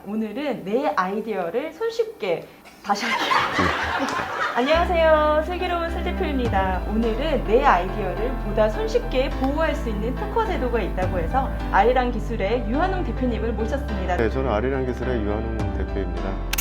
오늘은 내 아이디어를 손쉽게 다시 할게요. 안녕하세요. 슬기로운 슬 대표입니다. 오늘은 내 아이디어를 보다 손쉽게 보호할 수 있는 특허 제도가 있다고 해서 아리랑 기술의 유한웅 대표님을 모셨습니다. 네, 저는 아리랑 기술의 유한웅 대표입니다.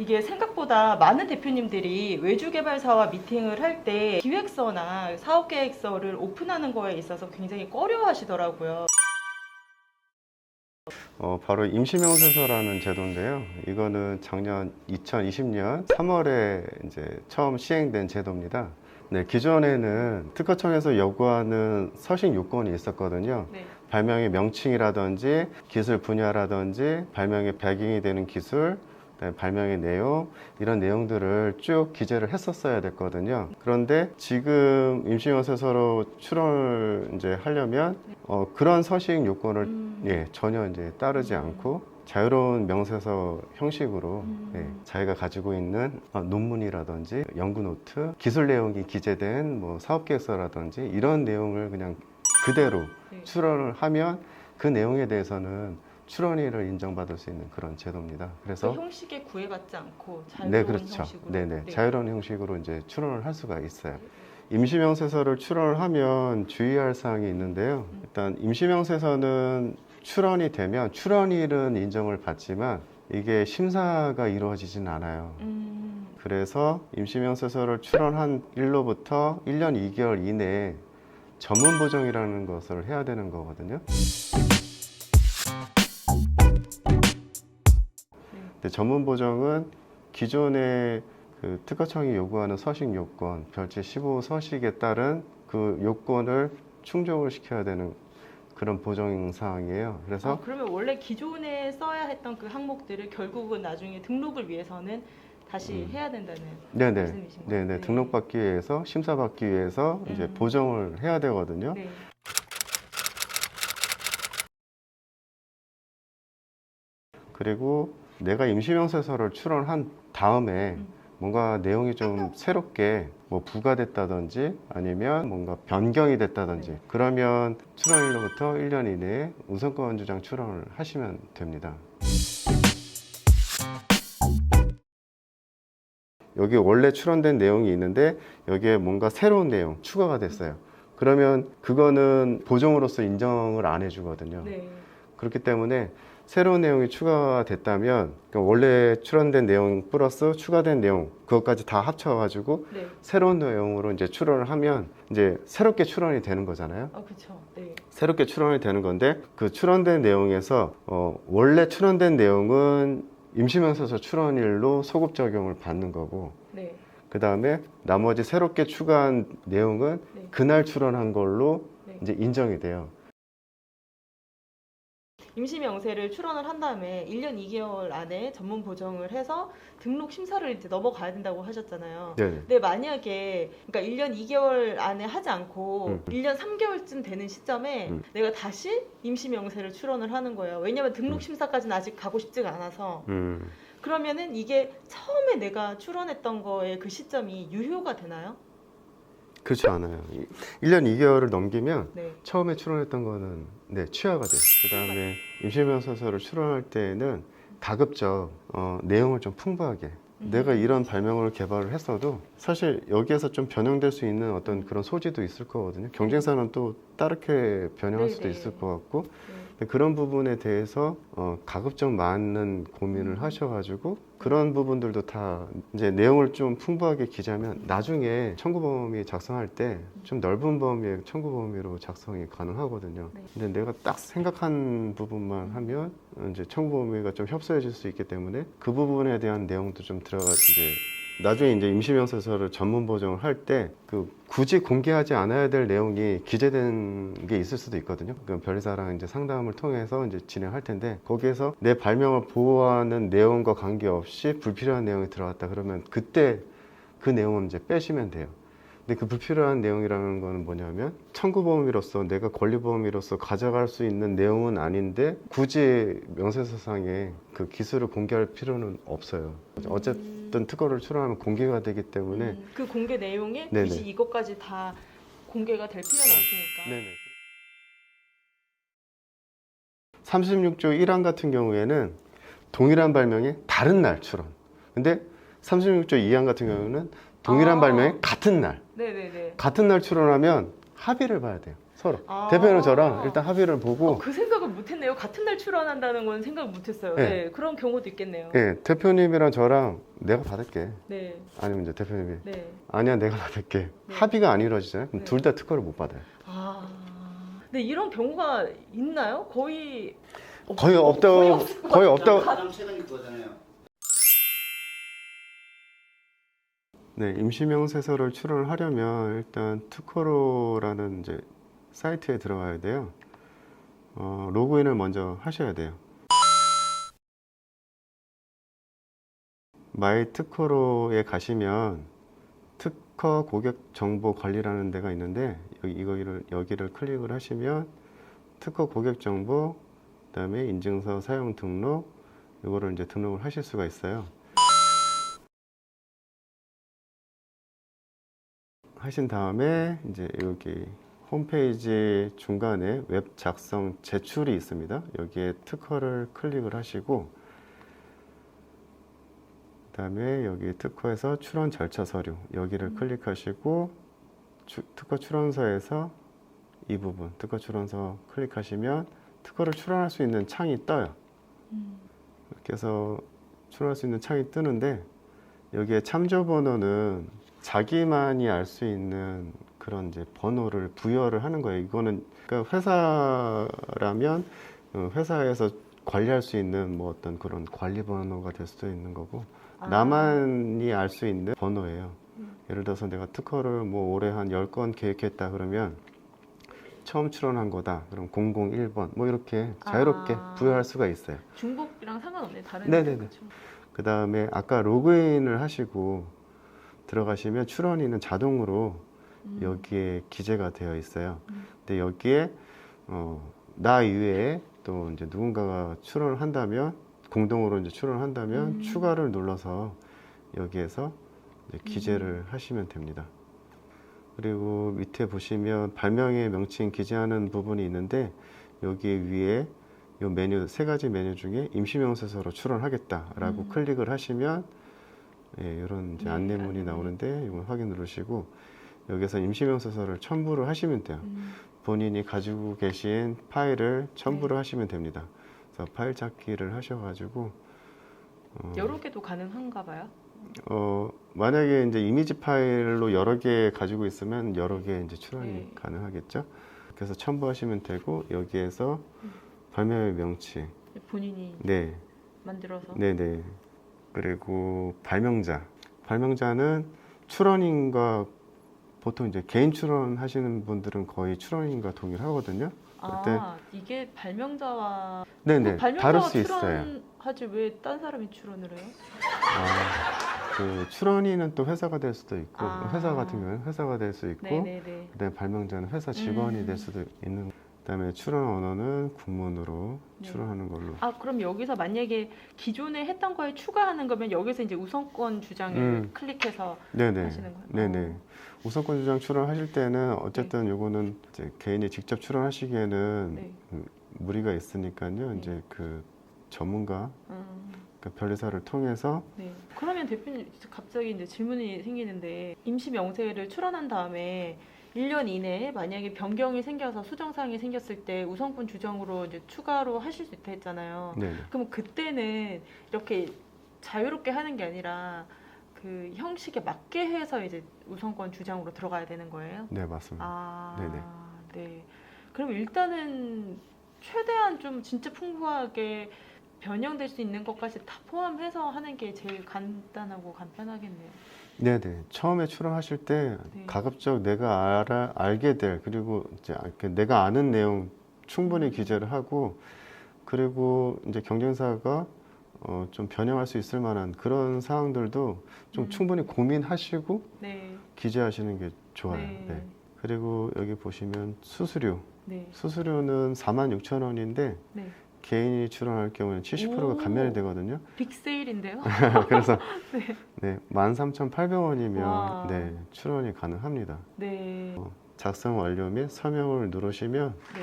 이게 생각보다 많은 대표님들이 외주개발사와 미팅을 할 때 기획서나 사업계획서를 오픈하는 거에 있어서 굉장히 꺼려하시더라고요. 바로 임시명세서라는 제도인데요. 이거는 작년 2020년 3월에 이제 처음 시행된 제도입니다. 네, 기존에는 특허청에서 요구하는 서식 요건이 있었거든요. 네. 발명의 명칭이라든지 기술 분야라든지 발명의 배경이 되는 기술, 발명의 내용, 이런 내용들을 쭉 기재를 했었어야 됐거든요. 그런데 지금 임시명세서로 출원을 이제 하려면 그런 서식 요건을 전혀 이제 따르지 않고 자유로운 명세서 형식으로 자기가 가지고 있는 논문이라든지 연구 노트, 기술 내용이 기재된 뭐 사업계획서라든지 이런 내용을 그냥 그대로 출원을 하면 그 내용에 대해서는 출원일을 인정받을 수 있는 그런 제도입니다. 그래서 그 형식에 구애받지 않고 자유로운 네, 그렇죠. 형식으로. 네네. 자유로운 형식으로 이제 출원을 할 수가 있어요. 임시명세서를 출원을 하면 주의할 사항이 있는데요. 일단 임시명세서는 출원이 되면 출원일은 인정을 받지만 이게 심사가 이루어지진 않아요. 그래서 임시명세서를 출원한 일로부터 1년 2개월 이내에 전문 보정이라는 것을 해야 되는 거거든요. 근데 전문 보정은 기존의 그 특허청이 요구하는 서식 요건, 별제 15 서식에 따른 그 요건을 충족을 시켜야 되는 그런 보정 사항이에요. 그래서 그러면 원래 기존에 써야 했던 그 항목들을 결국은 나중에 등록을 위해서는 다시 해야 된다는 말씀이신 거예요? 네네. 등록받기 위해서, 심사받기 위해서 이제 보정을 해야 되거든요. 네. 그리고 내가 임시명세서를 출원한 다음에 뭔가 내용이 좀 새롭게 뭐 부과됐다든지 아니면 뭔가 변경이 됐다든지 그러면 출원일로부터 1년 이내에 우선권 주장 출원을 하시면 됩니다. 여기 원래 출원된 내용이 있는데 여기에 뭔가 새로운 내용 추가가 됐어요. 그러면 그거는 보정으로서 인정을 안 해주거든요. 네. 그렇기 때문에 새로운 내용이 추가됐다면 그러니까 원래 출원된 내용 플러스 추가된 내용 그것까지 다 합쳐가지고 새로운 내용으로 이제 출원을 하면 이제 새롭게 출원이 되는 거잖아요. 그렇죠. 네. 새롭게 출원이 되는 건데 그 출원된 내용에서 원래 출원된 내용은 임시명세서 출원일로 소급 적용을 받는 거고 그 다음에 나머지 새롭게 추가한 내용은 그날 출원한 걸로 이제 인정이 돼요. 임시명세를 출원을 한 다음에 1년 2개월 안에 전문 보정을 해서 등록 심사를 이제 넘어가야 된다고 하셨잖아요. 네네. 근데 만약에 그러니까 1년 2개월 안에 하지 않고 1년 3개월쯤 되는 시점에 내가 다시 임시명세를 출원을 하는 거예요. 왜냐면 등록 심사까지는 아직 가고 싶지가 않아서. 그러면은 이게 처음에 내가 출원했던 거의 그 시점이 유효가 되나요? 그렇지 않아요. 1년 2개월을 넘기면 네. 처음에 출원했던 거는 취하가 돼요. 그 다음에 임시명세서를 출원할 때에는 가급적 내용을 좀 풍부하게 내가 이런 발명을 개발을 했어도 사실 여기에서 좀 변형될 수 있는 어떤 그런 소지도 있을 거거든요. 경쟁사는 또 다르게 변형할 수도 있을 것 같고 근데 그런 부분에 대해서 가급적 많은 고민을 하셔가지고 그런 부분들도 다 이제 내용을 좀 풍부하게 기재하면 나중에 청구범위 작성할 때 좀 넓은 범위의 청구범위로 작성이 가능하거든요. 근데 내가 딱 생각한 부분만 하면 이제 청구범위가 좀 협소해질 수 있기 때문에 그 부분에 대한 내용도 좀 들어가 이제 나중에 이제 임시명세서를 전문 보정을 할 때 그 굳이 공개하지 않아야 될 내용이 기재된 게 있을 수도 있거든요. 그 변리사랑 이제 상담을 통해서 이제 진행할 텐데 거기에서 내 발명을 보호하는 내용과 관계없이 불필요한 내용이 들어갔다 그러면 그때 그 내용은 이제 빼시면 돼요. 근데 그 불필요한 내용이라는 거는 뭐냐면 청구범위로서 내가 권리범위로서 가져갈 수 있는 내용은 아닌데 굳이 명세서상에 그 기술을 공개할 필요는 없어요. 어쨌든 특허를 출원하면 공개가 되기 때문에 그 공개 내용에 네네. 굳이 이것까지 다 공개가 될 필요는 없으니까. 네네. 36조 1항 같은 경우에는 동일한 발명의 다른 날 출원. 근데 36조 2항 같은 경우는 동일한 발명의 같은 날. 네네네. 같은 날 출원하면 합의를 봐야 돼요. 서로. 아. 대표는 저랑 일단 합의를 보고 그 생각은 못했네요. 같은 날 출원한다는 건 생각 못했어요. 네. 네. 그런 경우도 있겠네요. 예, 대표님이랑 저랑 내가 받을게. 네. 아니면 이제 대표님이 네. 아니야 내가 받을게. 네. 합의가 안 이루어지잖아요. 그럼 네. 둘 다 특허를 못 받아요. 아. 근데 이런 경우가 있나요? 거의 거의 없다고 없을 것 거의 같아요. 없다고. 가장 최근 그거잖아요. 네, 임시명세서를 출원을 하려면 일단 투코로라는 이제 사이트에 들어가야 돼요. 로그인을 먼저 하셔야 돼요. 마이 특허로에 가시면 특허 고객 정보 관리라는 데가 있는데 여기를 클릭을 하시면 특허 고객 정보, 그다음에 인증서 사용 등록 이거를 이제 등록을 하실 수가 있어요. 하신 다음에 이제 여기 홈페이지 중간에 웹 작성 제출이 있습니다. 여기에 특허를 클릭을 하시고 그다음에 여기 특허에서 출원 절차 서류 여기를 클릭하시고 특허 출원서에서 이 부분 특허 출원서 클릭하시면 특허를 출원할 수 있는 창이 떠요. 이렇게 해서 출원할 수 있는 창이 뜨는데 여기에 참조 번호는 자기만이 알 수 있는 그런 이제 번호를 부여를 하는 거예요. 이거는 그러니까 회사라면 회사에서 관리할 수 있는 뭐 어떤 그런 관리 번호가 될 수도 있는 거고 나만이 알 수 있는 번호예요. 예를 들어서 내가 특허를 뭐 올해 한 10건 계획했다 그러면 처음 출원한 거다. 그럼 001번 뭐 이렇게 자유롭게 부여할 수가 있어요. 중복이랑 상관없네. 다른 네네네. 그렇죠. 그 다음에 아까 로그인을 하시고 들어가시면 출원인은 자동으로 여기에 기재가 되어 있어요. 근데 여기에 나 이외에 또 이제 누군가가 출원을 한다면 공동으로 이제 출원을 한다면 추가를 눌러서 여기에서 이제 기재를 하시면 됩니다. 그리고 밑에 보시면 발명의 명칭 기재하는 부분이 있는데 여기 위에 이 메뉴 세 가지 메뉴 중에 임시명세서로 출원하겠다라고 클릭을 하시면 예, 이런 이제 네, 안내문이 나오는데 이걸 확인 누르시고 여기서 임시명세서를 첨부를 하시면 돼요. 본인이 가지고 계신 파일을 첨부를 하시면 됩니다. 그래서 파일 찾기를 하셔가지고 여러 개도 가능한가 봐요. 만약에 이제 이미지 파일로 여러 개 가지고 있으면 여러 개 이제 출원이 네. 가능하겠죠. 그래서 첨부하시면 되고 여기에서 발명의 명칭, 본인이 네, 만들어서. 네네. 그리고 발명자는 출원인과 보통 이제 개인 출원하시는 분들은 거의 출원인과 동일하거든요. 이게 발명자와 네네, 다를 발명자가 수 있어요. 출원하지 왜 딴 사람이 출원을 해요? 그 출원인은 또 회사가 될 수도 있고 회사 같은 경우는 회사가 될 수 있고 네네네. 그다음에 발명자는 회사 직원이 될 수도 있는. 그다음에 출원 언어는 국문으로 네. 출원하는 걸로. 그럼 여기서 만약에 기존에 했던 거에 추가하는 거면 여기서 이제 우선권 주장을 클릭해서 네네. 하시는 거예요? 네네. 우선권 주장 출원하실 때는 어쨌든 요거는 이제 개인이 직접 출원하시기에는 네. 무리가 있으니까요. 네. 이제 그 전문가, 그러니까 변리사를 통해서 네. 그러면 대표님 갑자기 이제 질문이 생기는데 임시 명세를 출원한 다음에 1년 이내에 만약에 변경이 생겨서 수정사항이 생겼을 때 우선권 주장으로 이제 추가로 하실 수 있다 했잖아요. 네네. 그럼 그때는 이렇게 자유롭게 하는 게 아니라 그 형식에 맞게 해서 이제 우선권 주장으로 들어가야 되는 거예요? 네, 맞습니다. 네네. 네. 그럼 일단은 최대한 좀 진짜 풍부하게 변형될 수 있는 것까지 다 포함해서 하는 게 제일 간단하고 간편하겠네요. 네네. 처음에 출원하실 때 네. 가급적 내가 알게 될 그리고 이제 내가 아는 내용 충분히 기재를 하고 그리고 이제 경쟁사가 좀 변형할 수 있을 만한 그런 사항들도 좀 충분히 고민하시고 네. 기재하시는 게 좋아요. 네. 네. 그리고 여기 보시면 수수료. 네. 수수료는 46,000원인데 네. 개인이 출원할 경우는 70%가 감면이 되거든요. 빅세일인데요? 그래서 네. 네, 13,800원이면 와. 네, 출원이 가능합니다. 네. 작성 완료 및 서명을 누르시면 네,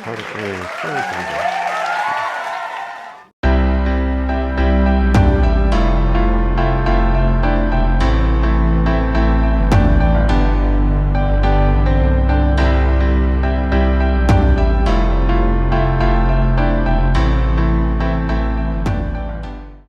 바로 출연이 됩니다.